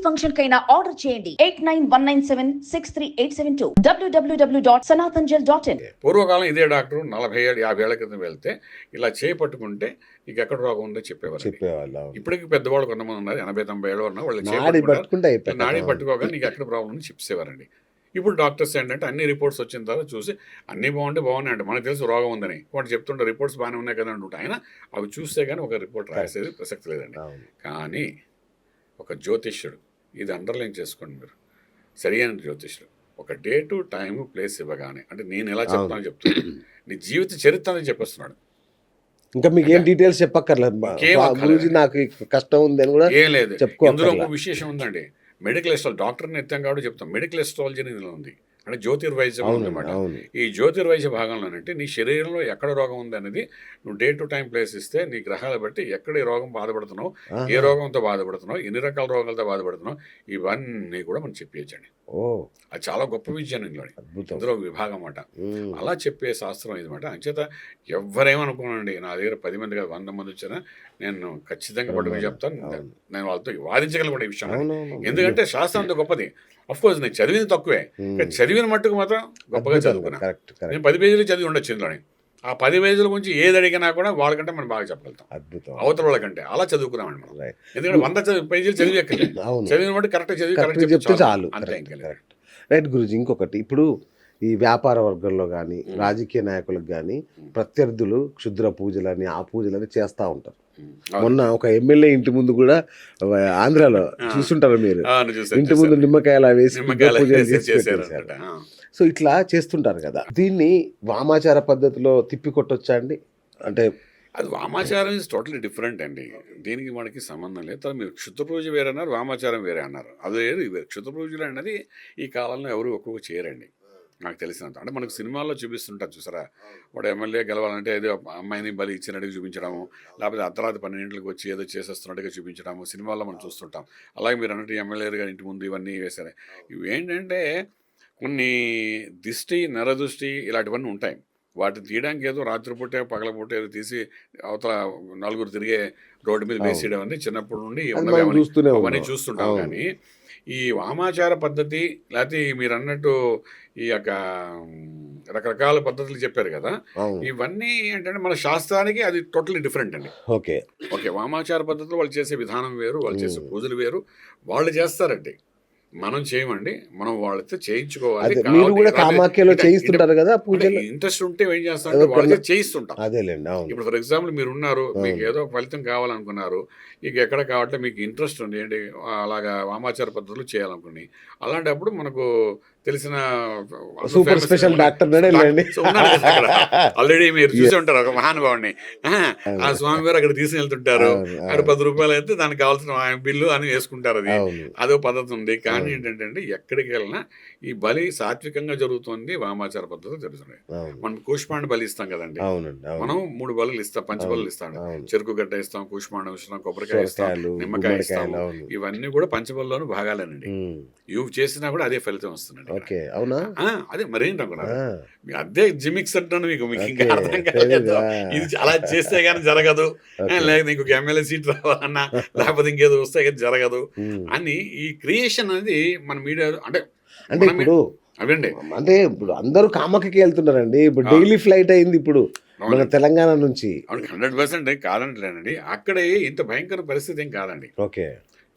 Function కైనా order చేయండి 8919763872 www.sanatanjal.in. పూర్వకాలం ఇదే డాక్టర్ 40 ఏళ్ళు 50 ఏళ్ల క్రితం వెళ్తే ఇలా చేపట్టుకుంటే నీకు ఎక్కడ రోగం ఉందో చెప్పేవాళ్ళు. ఇప్పటికి పెద్దవాళ్ళు కొంతమంది ఉన్నారు 80-90 ఏళ్ళు ఉన్న వాళ్ళు నాడి పట్టుకోగా నీకు ఎక్కడ ప్రాబ్లం ఉంది చెప్పేవారండి. ఇప్పుడు డాక్టర్స్ ఏంటంటే అన్ని రిపోర్ట్స్ వచ్చిన తర్వాత చూసి అన్నీ బాగున్నాయంటే మనకు తెలుసు రోగం ఉందని వాటి చెప్తుంటే రిపోర్ట్స్ బాగానే ఉన్నాయి కదా అంటుంటే ఆయన అవి చూస్తే కానీ ఒక రిపోర్ట్ రాసేది ప్రసక్తి లేదండి. కానీ ఒక జ్యోతిష్యుడు, ఇది అండర్లైన్ చేసుకోండి మీరు, సరి అయిన జ్యోతిష్యుడు ఒక డేటు టైము ప్లేస్ ఇవ్వగానే, అంటే నేను ఎలా చెప్తానని చెప్తున్నాను, నీ జీవిత చరిత్ర అని చెప్పేస్తున్నాడు. ఇంకా మీకు ఏం డీటెయిల్స్ చెప్పక్కర్లేదు, నాకు కష్టం ఉంది అని కూడా ఏం లేదు. ఇందులో ఒక విశేషం ఉందండి, మెడికల్ ఎస్ట్రాలజీ డాక్టర్ని ఎత్తాం కాబట్టి చెప్తాం, మెడికల్ ఎస్ట్రాలజీ ఇందులో ఉంది, అంటే జ్యోతిర్వైద్యం ఉందన్నమాట. ఈ జ్యోతిర్వైద్య భాగంలోనంటే నీ శరీరంలో ఎక్కడ రోగం ఉంది అనేది నువ్వు డే టు టైం ప్లేస్ ఇస్తే నీ గ్రహాలు బట్టి ఎక్కడ ఈ రోగం బాధపడుతున్నావు, ఏ రోగంతో బాధపడుతున్నావు, ఎన్ని రకాల రోగాలతో బాధపడుతున్నావు, ఇవన్నీ కూడా మనం చెప్పేయచ్చండి. అది చాలా గొప్ప విద్య ఇందులో విభాగం అన్నమాట. అలా చెప్పే శాస్త్రం ఇదన్నమాట. అంచేత ఎవరేమనుకోనండి, నా దగ్గర 10 మంది కాదు 100 మంది వచ్చినా నేను ఖచ్చితంగా పట్టుకుని చెప్తాను, నేను వాళ్ళతో వాదించగలను ఈ విషయం. ఎందుకంటే శాస్త్రం అంత గొప్పది. అఫ్కోర్స్ నేను చదివింది తక్కువే, కానీ చదివిన మట్టుకు మాత్రం గొప్పగా చదువుకున్నా. నేను 10 పేజీలు చదివి ఉండొచ్చు ఇందులోని. ఆ 10 పేజీల గురించి ఏది అడిగినా కూడా వాళ్ళకంటే మనం బాగా చెప్పగలుగుతాం, అవతల వాళ్ళకంటే. అలా చదువుకున్నామండి మనం. ఎందుకంటే 100 పేజీలు చదివి చదివిన బట్టి కరెక్ట్ చదివి కరెక్ట్ చాలు అంతే. రైట్ గురూజీ, ఇంకొకటి, ఇప్పుడు ఈ వ్యాపార వర్గంలో కానీ రాజకీయ నాయకులకు కానీ ప్రత్యర్థులు క్షుద్ర పూజలని ఆ పూజలని చేస్తూ ఉంటారు. మొన్న ఒక ఎమ్మెల్యే ఇంటి ముందు కూడా ఆంధ్రాలో చూస్తుంటారు మీరు, ఇంటి ముందు నిమ్మకాయలు వేసి సో ఇట్లా చేస్తుంటారు కదా, దీన్ని వామాచార పద్ధతిలో తిప్పికొట్టొచ్చా అండి? అంటే అది వామాచారం ఇస్ టోటలీ డిఫరెంట్ అండి, దీనికి మనకి సంబంధం లేదు. తర్వాత మీరు క్షుద్ర పూజ వేరే అన్నారు, వామాచారం వేరే అన్నారు. అది లేదు, క్షుద్ర పూజలు అన్నది ఈ కాలంలో ఎవరు ఎక్కువగా చేయరండి నాకు తెలిసినంత. అంటే మనకు సినిమాల్లో చూపిస్తుంటారు చూసారా, వాడు ఎమ్మెల్యే గెలవాలంటే ఏదో అమ్మాయిని బలి ఇచ్చినట్టుగా చూపించడము, లేకపోతే అర్ధరాత్రి 12 గంటలకు వచ్చి ఏదో చేసేస్తున్నట్టుగా చూపించడము సినిమాల్లో మనం చూస్తుంటాం. అలాగే మీరు అన్నట్టు ఎమ్మెల్యే గారి ఇంటి ముందు ఇవన్నీ వేశారు. ఇవి ఏంటంటే కొన్ని దిష్టి నరదృష్టి ఇలాంటివన్నీ ఉంటాయి. వాటిని తీయడానికి ఏదో రాత్రిపూట పగలపూట ఏదో తీసి అవతల నలుగురు తిరిగే రోడ్డు మీద వేసేయడం అని చిన్నప్పటి నుండి అవన్నీ చూస్తుంటాం. కానీ ఈ వామాచార పద్ధతి లేకపోతే మీరు అన్నట్టు ఈ యొక్క రకరకాల పద్ధతులు చెప్పారు కదా, ఇవన్నీ ఏంటంటే మన శాస్త్రానికి అది టోటలీ డిఫరెంట్ అండి. ఓకే వామాచార పద్ధతులు వాళ్ళు చేసే విధానం వేరు, వాళ్ళు చేసే పూజలు వేరు, వాళ్ళు చేస్తారండి, మనం చేయమండి. మనం వాళ్ళతో చేయించుకోవాలి. ఇంట్రెస్ట్ ఉంటే ఏం చేస్తాం, వాళ్ళతో చేయిస్తుంటాం. ఇప్పుడు ఫర్ ఎగ్జాంపుల్ మీరు ఉన్నారు, మీకు ఏదో ఫలితం కావాలనుకున్నారు, ఇక ఎక్కడ కావాలంటే మీకు ఇంట్రెస్ట్ ఉంది ఏంటి అలాగా వామాచార పద్ధతులు చేయాలనుకుని, అలాంటప్పుడు మనకు తెలిసిన సూపర్ స్పెషల్ డాక్టర్ ఆల్రెడీ మీరు చూసి ఉంటారు ఒక మహానుభావుని, ఆ స్వామి వారు అక్కడ తీసుకుని వెళ్తుంటారు, అక్కడ 10 రూపాయలు అయితే దానికి కావాల్సిన బిల్లు అని వేసుకుంటారు. అదో పద్ధతి ఉంది. కానీ ఏంటంటే ఎక్కడికి వెళ్ళినా ఈ బలి సాత్వికంగా జరుగుతుంది, వామాచార పద్ధతి జరుగుతుంది. మనం కూష్మాండ బలి ఇస్తాం కదండి, మనం 3 బలులు ఇస్తాం, పంచబలులు ఇస్తాం, చెరుకు గడ్డ ఇస్తాం, కూష్మాండం ఇస్తాం, కొబ్బరికాయ ఇస్తాం, నిమ్మకాయ ఇస్తాం. ఇవన్నీ కూడా పంచబల్లోని భాగాలేనండి. ఇవి చేసినా కూడా అదే ఫలితం వస్తుందండి. అదే మరేంటి అనుకున్నారు, అదే జిమిక్స్ అంటాను మీకు ఇంకా అర్థం కాలేదు. ఇది అలా చేస్తే గానీ జరగదు, లేకపోతే నీకు ఎమ్మెల్యే సీట్ రావాలన్నా లేకపోతే ఇంకేదో వస్తే కానీ జరగదు అని ఈ క్రియేషన్ అనేది మన మీడియా అంటే ఇప్పుడు అవండి. అంటే ఇప్పుడు అందరూ కామాఖ్యకి వెళ్తున్నారండి, ఇప్పుడు డైలీ ఫ్లైట్ అయింది ఇప్పుడు మన తెలంగాణ నుంచి. 100% కాదంటలేనండి, అక్కడే ఇంత భయంకర పరిస్థితి ఏం కాదండి. ఓకే,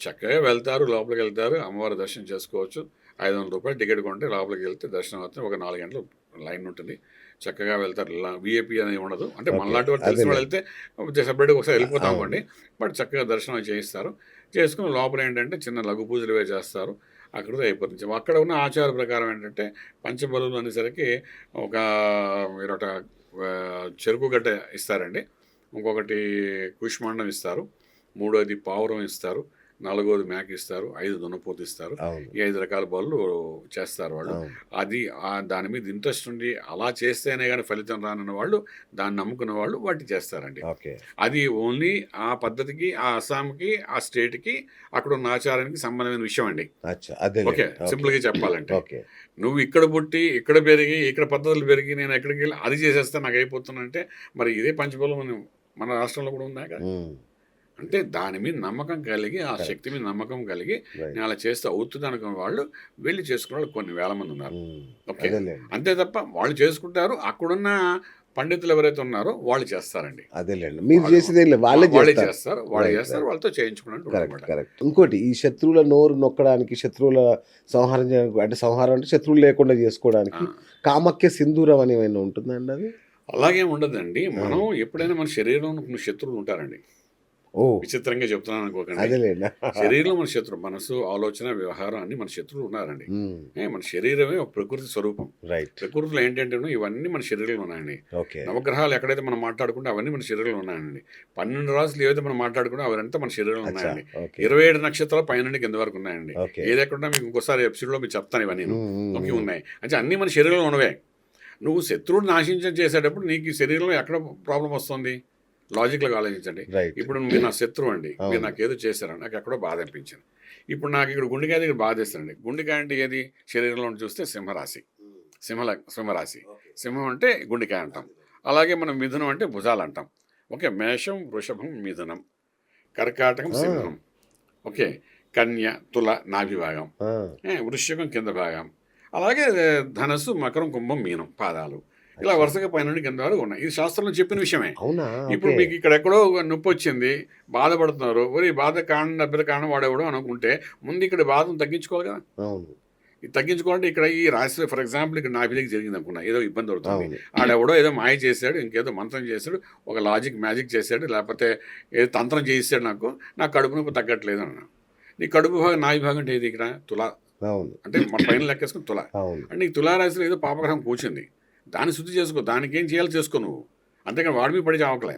చక్కగా వెళ్తారు, లోపలికి వెళ్తారు, అమ్మవారి దర్శనం చేసుకోవచ్చు, 500 రూపాయలు టికెట్ కొంటే లోపలికి వెళ్తే దర్శనం అవుతుంది, ఒక 4 గంటలు లైన్ ఉంటుంది, చక్కగా వెళ్తారు. విఐపి అనేది ఉండదు, అంటే మనలాంటి వాళ్ళు తెలిసిన వాళ్ళు వెళ్తే సపరేట్గా ఒకసారి వెళ్ళిపోతాం అనుకోండి, బట్ చక్కగా దర్శనం చేయిస్తారు. చేసుకుని లోపల ఏంటంటే చిన్న లఘు పూజలు చేస్తారు, అక్కడ అయిపోతుంది. అక్కడ ఉన్న ఆచార ప్రకారం ఏంటంటే పంచబలులు అనేసరికి ఒక మీరు ఒక చెరుకు గడ్డ ఇస్తారండి, ఇంకొకటి కూష్మాండం ఇస్తారు, 3వది పావురం ఇస్తారు, 4వది మేక ఇస్తారు, 5 దున్నపోతు ఇస్తారు. ఈ 5 రకాల బలులు చేస్తారు వాళ్ళు. అది దాని మీద ఇంట్రెస్ట్ ఉండి అలా చేస్తేనే కానీ ఫలితం రానన్న వాళ్ళు, దాన్ని నమ్ముకున్న వాళ్ళు వాటి చేస్తారండి. అది ఓన్లీ ఆ పద్ధతికి, ఆ అస్సాంకి, ఆ స్టేట్కి, అక్కడ ఉన్న ఆచారానికి సంబంధమైన విషయం అండి. ఓకే, సింపుల్గా చెప్పాలంటే నువ్వు ఇక్కడ పుట్టి ఇక్కడ పెరిగి ఇక్కడ పద్ధతులు పెరిగి నేను ఎక్కడికి వెళ్ళి అది చేసేస్తే నాకు అయిపోతున్నా అంటే మరి ఇదే పంచబలం మన రాష్ట్రంలో కూడా ఉందా కదా. అంటే దాని మీద నమ్మకం కలిగి, ఆ శక్తి మీద నమ్మకం కలిగి Right. నేను అలా చేస్తే అవుతుంది అనుకున్న వాళ్ళు వెళ్ళి చేసుకునే వాళ్ళు కొన్ని వేల మంది ఉన్నారు. ఓకే, అదేలేండి అంతే తప్ప వాళ్ళు చేసుకుంటారు. అక్కడున్న పండితులు ఎవరైతే ఉన్నారో వాళ్ళు చేస్తారండి. అదేలేండి మీరు చేసేది ఏం లేదు, వాళ్ళే వాళ్ళే చేస్తారు. చేస్తారు, వాళ్ళే Right, చేస్తారు, వాళ్ళతో చేయించుకున్నట్టు కరెక్ట్ అనమాట. కరెక్ట్. ఇంకోటి ఈ శత్రువుల నోరు నొక్కడానికి, శత్రువుల సంహారం చేయడానికి, అంటే సంహారం అంటే శత్రువులు లేకుండా చేసుకోవడానికి కామక్య సింధూరం అని ఏమైనా ఉంటుందండి అది? అలాగే ఉండదండి. మనం ఎప్పుడైనా మన శరీరంలో కొన్ని శత్రువులు ఉంటారండి. ఓ విచిత్రంగా చెప్తున్నాను అనుకోకండి. అదేలేండి. శరీరంలో మన శత్రువు, మనసు, ఆలోచన, వ్యవహారం అన్ని మన శత్రువులు ఉన్నారండి. మన శరీరమే ఒక ప్రకృతి స్వరూపం. రైట్. ప్రకృతిలో ఏంటంటే ఇవన్నీ మన శరీరంలో ఉన్నాయండి. ఓకే. నవగ్రహాలు ఎక్కడైతే మనం మాట్లాడుకుంటే అవన్నీ మన శరీరంలో ఉన్నాయండి. 12 రాసులు ఏవైతే మనం మాట్లాడుకుంటే అవన్నీ మన శరీరంలో ఉన్నాయండి. 27 నక్షత్రాలు పైన కింద వరకు ఉన్నాయండి. ఏది ఎక్కడ మీకు ఇంకోసారి ఎపిసోడ్లో మీకు చెప్తాను ఇవన్నీ ఉన్నాయి. అంటే అన్నీ మన శరీరంలో ఉన్నవే. నువ్వు శత్రువుని నాశించడం చేసేటప్పుడు నీకు ఈ శరీరంలో ఎక్కడ ప్రాబ్లం వస్తుంది? లాజిక్గా ఆలోచించండి. ఇప్పుడు మీరు నా శత్రువు అండి, మీరు నాకు ఏదో చేశారని నాకు ఎక్కడో బాధ అనిపించింది. ఇప్పుడు నాకు ఇక్కడ గుండెకాయ దగ్గర బాధ వేస్తారండి. గుండెకాయ అంటే ఏది? శరీరంలో చూస్తే సింహరాశి. సింహరాశి. సింహం అంటే గుండెకాయ అంటాం. అలాగే మనం మిథునం అంటే భుజాలు అంటాం. ఓకే, మేషం, వృషభం, మిథునం, కర్కాటకం, సింహం, ఓకే, కన్య, తుల నాభి భాగం, వృశ్చికం కింద భాగం, అలాగే ధనస్సు, మకరం, కుంభం, మీనం పాదాలు. ఇలా వరుసగా పైన నుండి కింద వరకు ఉన్నాయి. ఇది శాస్త్రంలో చెప్పిన విషయమే. ఇప్పుడు మీకు ఇక్కడ ఎక్కడో నొప్పి వచ్చింది, బాధపడుతున్నారు, ఒరి బాధ కారణం డబ్బుల కారణం వాడేవాడు అనుకుంటే ముందు ఇక్కడ బాధను తగ్గించుకోవాలి కదా. ఇది తగ్గించుకోవాలంటే ఇక్కడ ఈ రాశి ఫర్ ఎగ్జాంపుల్ ఇక్కడ నాభికి జరిగింది అనుకున్నా, ఏదో ఇబ్బంది అవుతుంది, ఆడెవడో ఏదో మాయ చేశాడు, ఇంకేదో మంత్రం చేశాడు, ఒక మ్యాజిక్ చేశాడు, లేకపోతే ఏదో తంత్రం చేసాడు, నాకు కడుపు నొప్పి తగ్గట్లేదు అన్నా. నీ కడుపు భాగం నాభి భాగం అంటే ఇది ఇక్కడ తుల, అంటే మన పైన లెక్కేసుకుని తుల అంటే నీకు తులారాశిలో ఏదో పాపగ్రహం కూర్చుంది, దాన్ని శుద్ధి చేసుకో, దానికి ఏం చేయాలో చేసుకో నువ్వు, అంతేకాని వాడి మీద పడి చావకలే.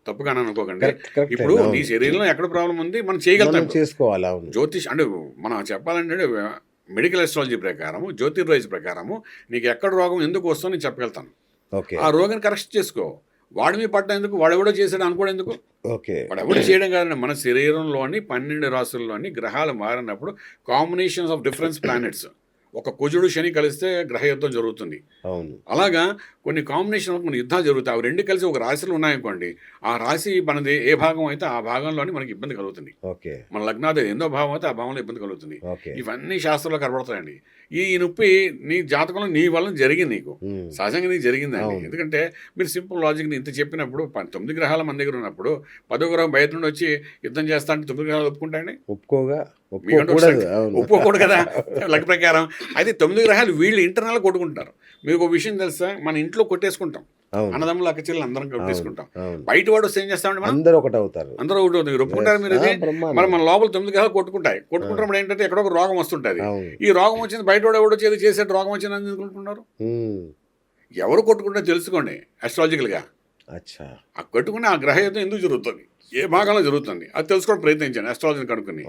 తప్పుగా అనుకోకండి. ఇప్పుడు నీ శరీరంలో ఎక్కడ ప్రాబ్లం ఉంది మనం చేయగలుగుతాం, చేసుకోవాలి. జ్యోతిష్ అంటే మనం చెప్పాలంటే మెడికల్ అస్ట్రాలజీ ప్రకారము, జ్యోతిర్వైజ్ ప్రకారము నీకు ఎక్కడ రోగం ఎందుకు వస్తుందో నేను చెప్పగలుగుతాను. ఆ రోగాన్ని కరెక్ట్ చేసుకో. వాడి మీద పడ్డ ఎందుకు, వాడెవడో చేశాడు అనుకోవడం ఎందుకు? వాడెవడో చేయడం కాదండి. మన శరీరంలోని 12 రాశుల్లోని గ్రహాలు మారినప్పుడు కాంబినేషన్స్ ఆఫ్ డిఫరెన్స్ ప్లానెట్స్, ఒక కుజుడు శని కలిస్తే గ్రహ యుద్ధం జరుగుతుంది. అలాగా కొన్ని కాంబినేషన్ మన యుద్ధాలు జరుగుతాయి. అవి రెండు కలిసి ఒక రాశిలో ఉన్నాయనుకోండి, ఆ రాశి మనది ఏ భాగం అయితే ఆ భాగంలోని మనకి ఇబ్బంది కలుగుతుంది. మన లగ్నాది ఎన్నో భావం అయితే ఆ భావంలో ఇబ్బంది కలుగుతుంది. ఇవన్నీ శాస్త్రంలో కనబడతాయండి. ఈ నొప్పి నీ జాతకంలో నీ వల్ల జరిగింది, నీకు సహజంగా నీకు జరిగిందండి. ఎందుకంటే మీరు సింపుల్ లాజిక్ని ఇంత చెప్పినప్పుడు 9 గ్రహాల మన దగ్గర ఉన్నప్పుడు 10వ గ్రహం బయట నుండి వచ్చి యుద్ధం చేస్తా అంటే 9 గ్రహాలు ఒప్పుకుంటాయండి? ఒప్పుకోకూడదు కదా లెక్క ప్రకారం. అయితే 9 గ్రహాలు వీళ్ళు ఇంటర్నల్ కొట్టుకుంటారు. మీకు ఒక విషయం తెలుసా, మన ఇంట్లో కొట్టేసుకుంటాం, అన్నదమ్ములు అక్క చెల్లెలు అందరం కొట్టేసుకుంటాం. బయట వాడు వస్తే ఏం చేస్తామంటే అందరూ ఒకటి అవుతారు. మీరు ఒప్పుకుంటారు మీరు? మరి మన లోపల 9 గ్రహాలు కొట్టుకుంటున్నప్పుడు ఏంటంటే ఎక్కడో ఒక రోగం వస్తుంటుంది. ఈ రోగం వచ్చింది బయట వాడు ఎవడో చేసేది రోగం వచ్చింది అని అనుకుంటున్నారు. ఎవరు కొట్టుకుంటే తెలుసుకోండి అస్ట్రాలజికల్గా. ఆ కొట్టుకుని ఆ గ్రహ యుద్ధం ఎందుకు జరుగుతుంది, ఏ భాగంలో జరుగుతుంది అది తెలుసుకోవడం ప్రయత్నించండి అస్ట్రాలజీని కనుక్కుని.